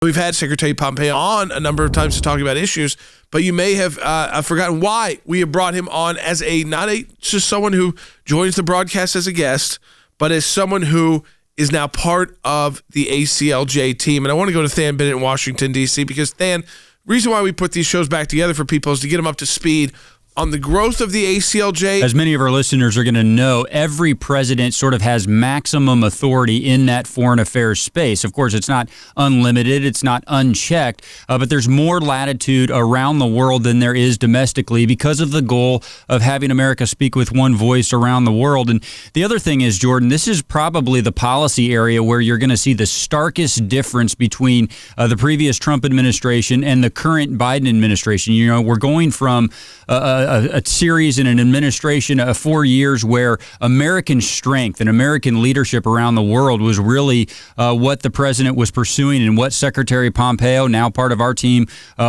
We've had Secretary Pompeo on a number of times to talk about issues, but you may have forgotten why we have brought him on as just someone who joins the broadcast as a guest, but as someone who is now part of the ACLJ team. And I want to go to Than Bennett in Washington, D.C., because Than, reason why we put these shows back together for people is to get them up to speed on the growth of the ACLJ. As many of our listeners are going to know, every president sort of has maximum authority in that foreign affairs space. Of course, it's not unlimited, it's not unchecked, but there's more latitude around the world than there is domestically because of the goal of having America speak with one voice around the world. And the other thing is, Jordan, this is probably the policy area where you're going to see the starkest difference between the previous Trump administration and the current Biden administration. You know, we're going from a series and an administration of 4 years where American strength and American leadership around the world was really what the president was pursuing and what Secretary Pompeo, now part of our team,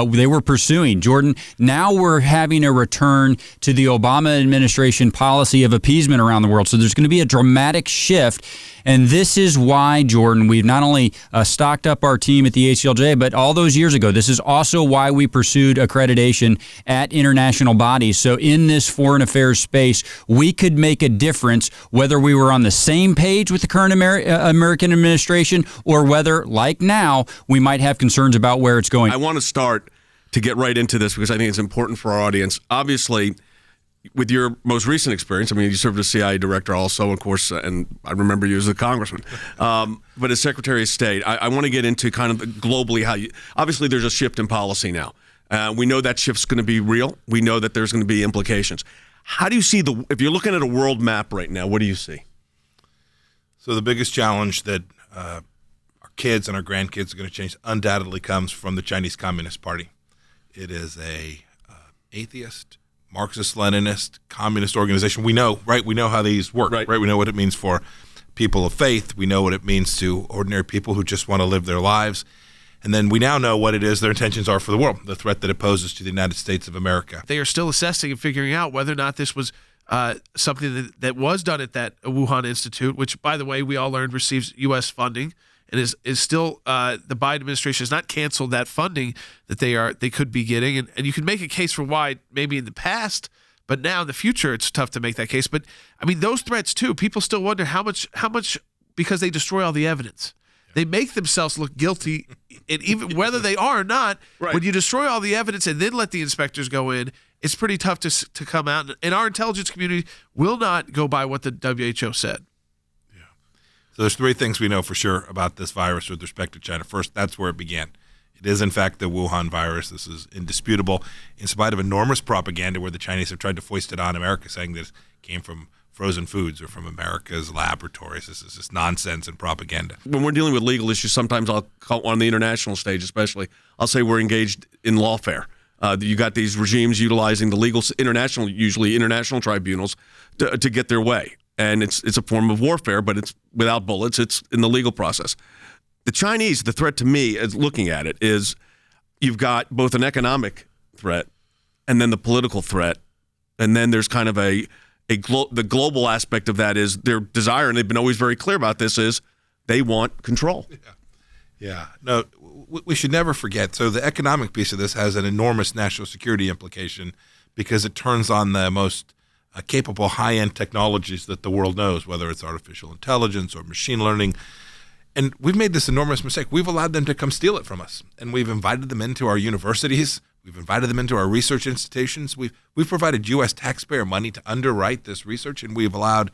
they were pursuing. Jordan, now we're having a return to the Obama administration policy of appeasement around the world. So there's going to be a dramatic shift. And this is why, Jordan, we've not only stocked up our team at the ACLJ, but all those years ago, this is also why we pursued accreditation at international bodies. So in this foreign affairs space, we could make a difference whether we were on the same page with the current American administration or whether, like now, we might have concerns about where it's going. I want to start to get right into this because I think it's important for our audience. Obviously, with your most recent experience, I mean, you served as CIA director also, of course, and I remember you as a congressman. But as Secretary of State, I want to get into kind of globally how you – obviously there's a shift in policy now. We know that shift's going to be real. We know that there's going to be implications. How do you see if you're looking at a world map right now, what do you see? So the biggest challenge that our kids and our grandkids are going to change undoubtedly comes from the Chinese Communist Party. It is a atheist, Marxist-Leninist, communist organization. We know, right? We know how these work, right? We know what it means for people of faith. We know what it means to ordinary people who just want to live their lives. And then we now know what it is their intentions are for the world, the threat that it poses to the United States of America. They are still assessing and figuring out whether or not this was something that was done at that Wuhan Institute, which, by the way, we all learned receives U.S. funding and is still the Biden administration has not canceled that funding that they could be getting. And you can make a case for why maybe in the past, but now in the future it's tough to make that case. But, I mean, those threats, too, people still wonder how much because they destroy all the evidence. They make themselves look guilty, and even whether they are or not, right. When you destroy all the evidence and then let the inspectors go in, it's pretty tough to come out. And our intelligence community will not go by what the WHO said. Yeah. So there's three things we know for sure about this virus with respect to China. First, that's where it began. It is, in fact, the Wuhan virus. This is indisputable, in spite of enormous propaganda where the Chinese have tried to foist it on America, saying that it came from frozen foods or from America's laboratories. This is just nonsense and propaganda. When we're dealing with legal issues, sometimes I'll call on the international stage especially, I'll say we're engaged in lawfare. You got these regimes utilizing the usually international tribunals to get their way. And it's a form of warfare, but it's without bullets. It's in the legal process. The Chinese, the threat to me, as looking at it, is you've got both an economic threat and then the political threat. And then there's kind of the global aspect of that is their desire, and they've been always very clear about this, is they want control. Yeah. No, we should never forget. So the economic piece of this has an enormous national security implication because it turns on the most capable high-end technologies that the world knows, whether it's artificial intelligence or machine learning. And we've made this enormous mistake. We've allowed them to come steal it from us, and we've invited them into our universities. We've invited them into our research institutions. We've provided U.S. taxpayer money to underwrite this research, and we've allowed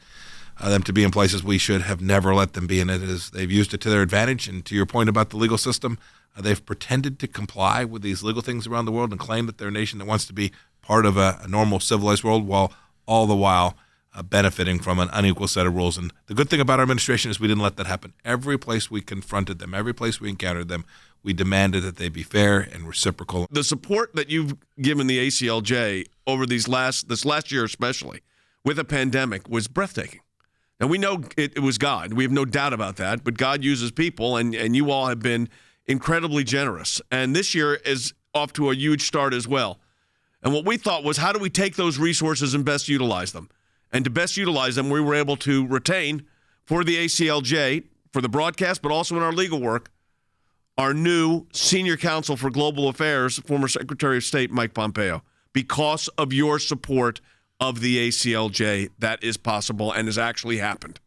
them to be in places we should have never let them be in it. As they've used it to their advantage. And to your point about the legal system, they've pretended to comply with these legal things around the world and claim that they're a nation that wants to be part of a normal civilized world, while all the while benefiting from an unequal set of rules. And the good thing about our administration is we didn't let that happen. Every place we confronted them, every place we encountered them, we demanded that they be fair and reciprocal. The support that you've given the ACLJ over this last year especially, with a pandemic, was breathtaking. Now, we know it was God. We have no doubt about that. But God uses people, and you all have been incredibly generous. And this year is off to a huge start as well. And what we thought was, how do we take those resources and best utilize them? And to best utilize them, we were able to retain for the ACLJ, for the broadcast, but also in our legal work, our new senior counsel for global affairs, former Secretary of State Mike Pompeo. Because of your support of the ACLJ, that is possible and has actually happened.